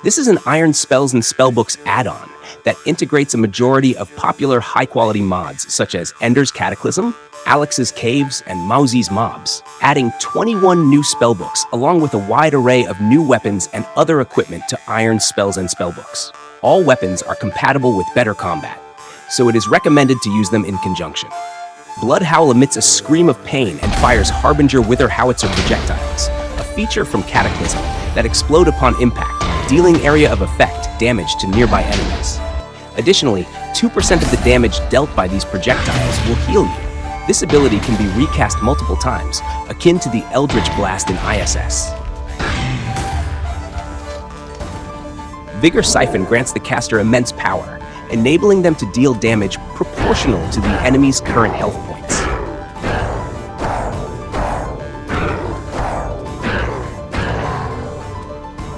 This is an Iron Spells and Spellbooks add-on that integrates a majority of popular high-quality mods such as Ender's Cataclysm, Alex's Caves, and Mauzy's Mobs, adding 21 new spellbooks along with a wide array of new weapons and other equipment to Iron Spells and Spellbooks. All weapons are compatible with better combat, so it is recommended to use them in conjunction. Bloodhowl emits a scream of pain and fires Harbinger Wither Howitzer projectiles, a feature from Cataclysm that explode upon impact, dealing area of effect damage to nearby enemies. Additionally, 2% of the damage dealt by these projectiles will heal you. This ability can be recast multiple times, akin to the Eldritch Blast in ISS. Vigor Siphon grants the caster immense power, enabling them to deal damage proportional to the enemy's current health points.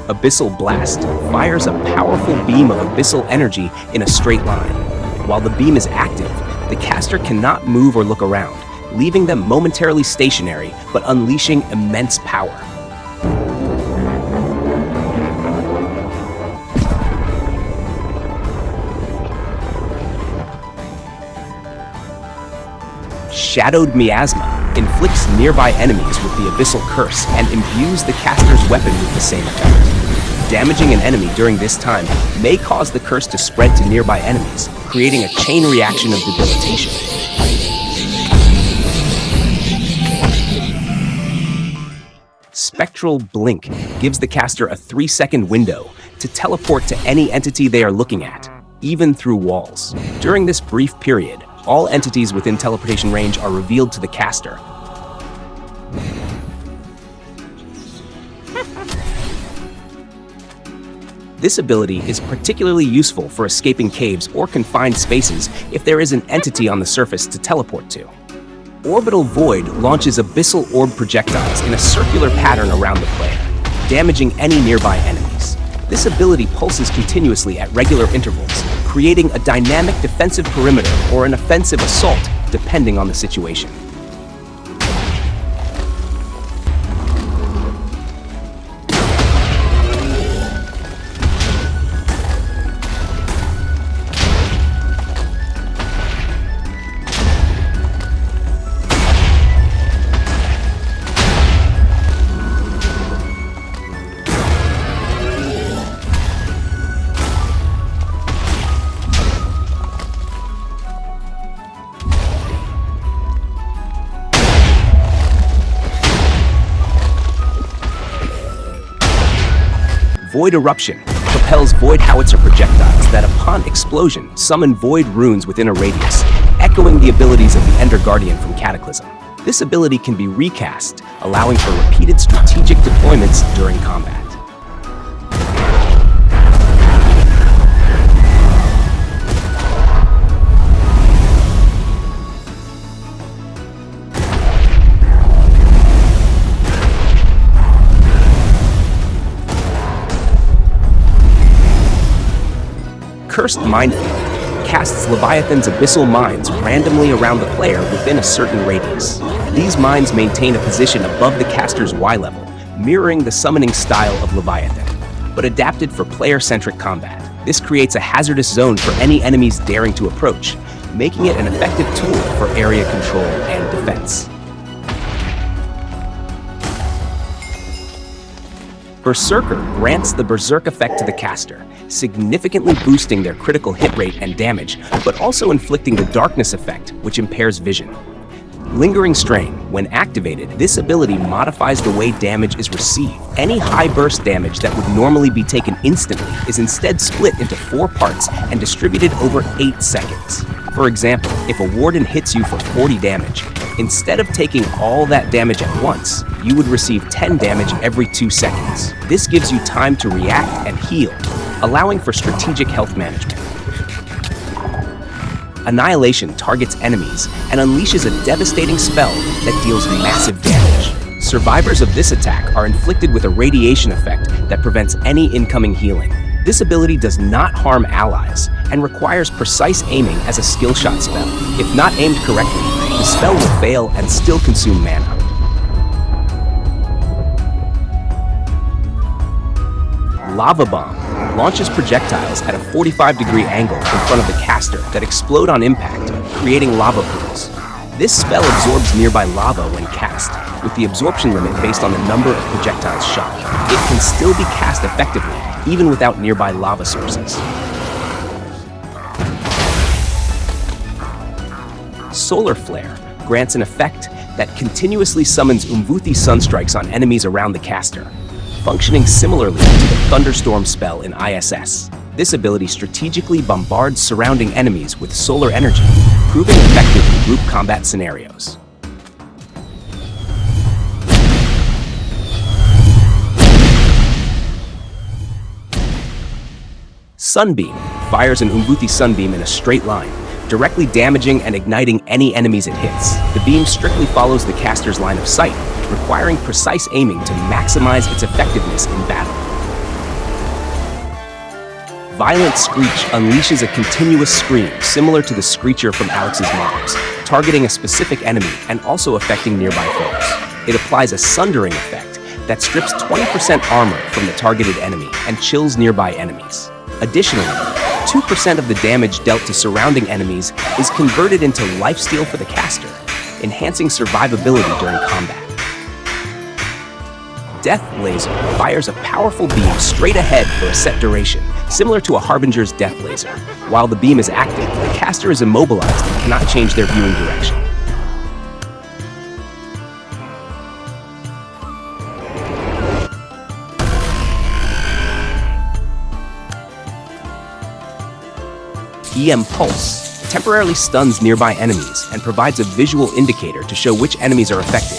Abyssal Blast fires a powerful beam of abyssal energy in a straight line. While the beam is active, the caster cannot move or look around, leaving them momentarily stationary but unleashing immense power. Shadowed Miasma inflicts nearby enemies with the Abyssal Curse and imbues the caster's weapon with the same effect. Damaging an enemy during this time may cause the curse to spread to nearby enemies, creating a chain reaction of debilitation. Spectral Blink gives the caster a 3-second window to teleport to any entity they are looking at, even through walls. During this brief period, all entities within teleportation range are revealed to the caster. This ability is particularly useful for escaping caves or confined spaces if there is an entity on the surface to teleport to. Orbital Void launches abyssal orb projectiles in a circular pattern around the player, damaging any nearby enemies. This ability pulses continuously at regular intervals, creating a dynamic defensive perimeter or an offensive assault, depending on the situation. Void Eruption propels Void Howitzer projectiles that, upon explosion, summon Void runes within a radius, echoing the abilities of the Ender Guardian from Cataclysm. This ability can be recast, allowing for repeated strategic deployments during combat. Cursed Minefield casts Leviathan's abyssal mines randomly around the player within a certain radius. These mines maintain a position above the caster's Y level, mirroring the summoning style of Leviathan, but adapted for player-centric combat. This creates a hazardous zone for any enemies daring to approach, making it an effective tool for area control and defense. Berserker grants the Berserk effect to the caster, significantly boosting their critical hit rate and damage, but also inflicting the Darkness effect, which impairs vision. Lingering Strain, when activated, this ability modifies the way damage is received. Any high burst damage that would normally be taken instantly is instead split into 4 parts and distributed over 8 seconds. For example, if a warden hits you for 40 damage, instead of taking all that damage at once, you would receive 10 damage every 2 seconds. This gives you time to react and heal, allowing for strategic health management. Annihilation targets enemies and unleashes a devastating spell that deals massive damage. Survivors of this attack are inflicted with a radiation effect that prevents any incoming healing. This ability does not harm allies and requires precise aiming as a skill shot spell. If not aimed correctly, the spell will fail and still consume mana. Lava Bomb launches projectiles at a 45-degree angle in front of the caster that explode on impact, creating lava pools. This spell absorbs nearby lava when cast, with the absorption limit based on the number of projectiles shot. It can still be cast effectively, even without nearby lava sources. Solar Flare grants an effect that continuously summons Umvuthi Sunstrikes on enemies around the caster, functioning similarly to the Thunderstorm spell in ISS. This ability strategically bombards surrounding enemies with solar energy, proving effective in group combat scenarios. Sunbeam fires an Umvuthi Sunbeam in a straight line, directly damaging and igniting any enemies it hits. The beam strictly follows the caster's line of sight, requiring precise aiming to maximize its effectiveness in battle. Violent Screech unleashes a continuous scream similar to the Screecher from Alex's mobs, targeting a specific enemy and also affecting nearby foes. It applies a sundering effect that strips 20% armor from the targeted enemy and chills nearby enemies. Additionally, 2% of the damage dealt to surrounding enemies is converted into lifesteal for the caster, enhancing survivability during combat. Death Laser fires a powerful beam straight ahead for a set duration, similar to a Harbinger's Death Laser. While the beam is active, the caster is immobilized and cannot change their viewing direction. EM Pulse temporarily stuns nearby enemies and provides a visual indicator to show which enemies are affected.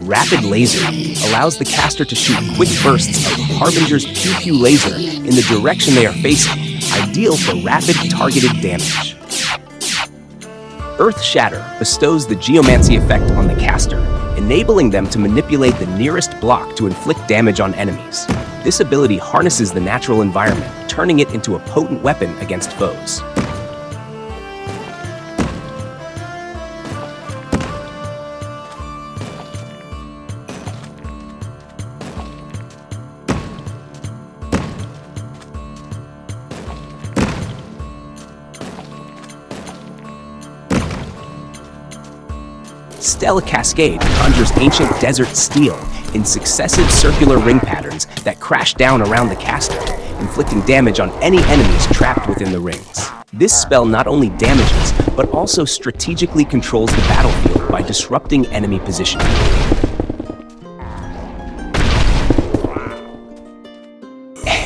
Rapid Laser allows the caster to shoot quick bursts of Harbinger's Pew Pew Laser in the direction they are facing, ideal for rapid targeted damage. Earth Shatter bestows the Geomancy effect on the caster, enabling them to manipulate the nearest block to inflict damage on enemies. This ability harnesses the natural environment, turning it into a potent weapon against foes. Stella Cascade conjures ancient desert steel in successive circular ring patterns that crash down around the caster, inflicting damage on any enemies trapped within the rings. This spell not only damages, but also strategically controls the battlefield by disrupting enemy positioning.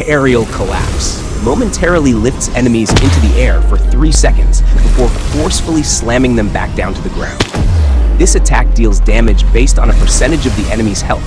Aerial Collapse momentarily lifts enemies into the air for 3 seconds before forcefully slamming them back down to the ground. This attack deals damage based on a percentage of the enemy's health,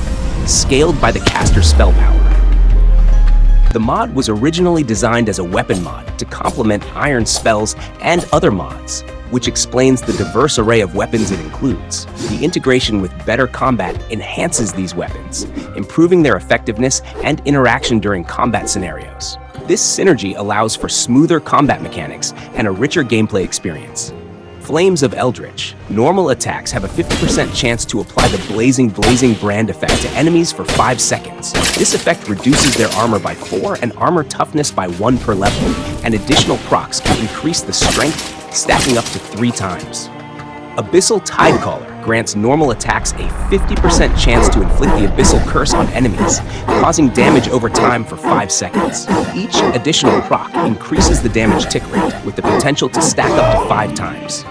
scaled by the caster's spell power. The mod was originally designed as a weapon mod to complement iron spells and other mods, which explains the diverse array of weapons it includes. The integration with better combat enhances these weapons, improving their effectiveness and interaction during combat scenarios. This synergy allows for smoother combat mechanics and a richer gameplay experience. Flames of Eldritch. Normal attacks have a 50% chance to apply the Blazing Brand effect to enemies for 5 seconds. This effect reduces their armor by 4 and armor toughness by 1 per level, and additional procs can increase the strength, stacking up to 3 times. Abyssal Tidecaller grants normal attacks a 50% chance to inflict the Abyssal Curse on enemies, causing damage over time for 5 seconds. Each additional proc increases the damage tick rate, with the potential to stack up to 5 times.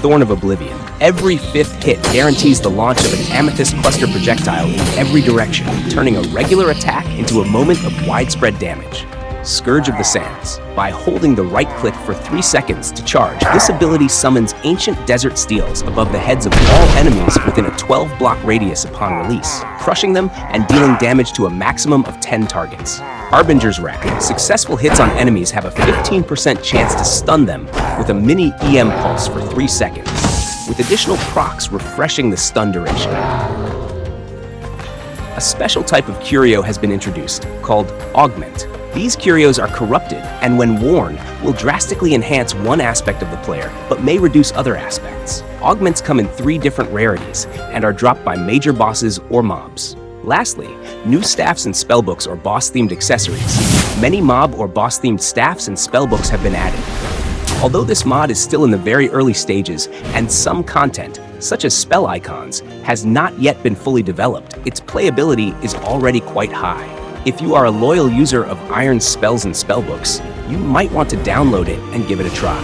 Thorn of Oblivion. Every 5th hit guarantees the launch of an amethyst cluster projectile in every direction, turning a regular attack into a moment of widespread damage. Scourge of the Sands. By holding the right click for 3 seconds to charge, this ability summons ancient desert steels above the heads of all enemies within a 12-block radius upon release, crushing them and dealing damage to a maximum of 10 targets. Harbinger's Wrath. Successful hits on enemies have a 15% chance to stun them with a mini EM pulse for 3 seconds, with additional procs refreshing the stun duration. A special type of curio has been introduced, called Augment. These curios are corrupted and when worn will drastically enhance one aspect of the player but may reduce other aspects. Augments come in 3 different rarities and are dropped by major bosses or mobs. Lastly, new staffs and spellbooks or boss-themed accessories. Many mob or boss-themed staffs and spellbooks have been added. Although this mod is still in the very early stages and some content, such as spell icons, has not yet been fully developed, its playability is already quite high. If you are a loyal user of Iron's spells and spellbooks, you might want to download it and give it a try.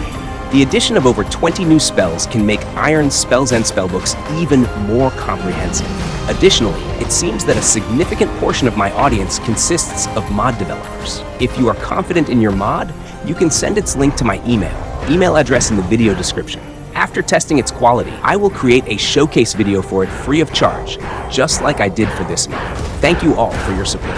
The addition of over 20 new spells can make Iron's spells and spellbooks even more comprehensive. Additionally, it seems that a significant portion of my audience consists of mod developers. If you are confident in your mod, you can send its link to my email address in the video description. After testing its quality, I will create a showcase video for it free of charge, just like I did for this mod. Thank you all for your support.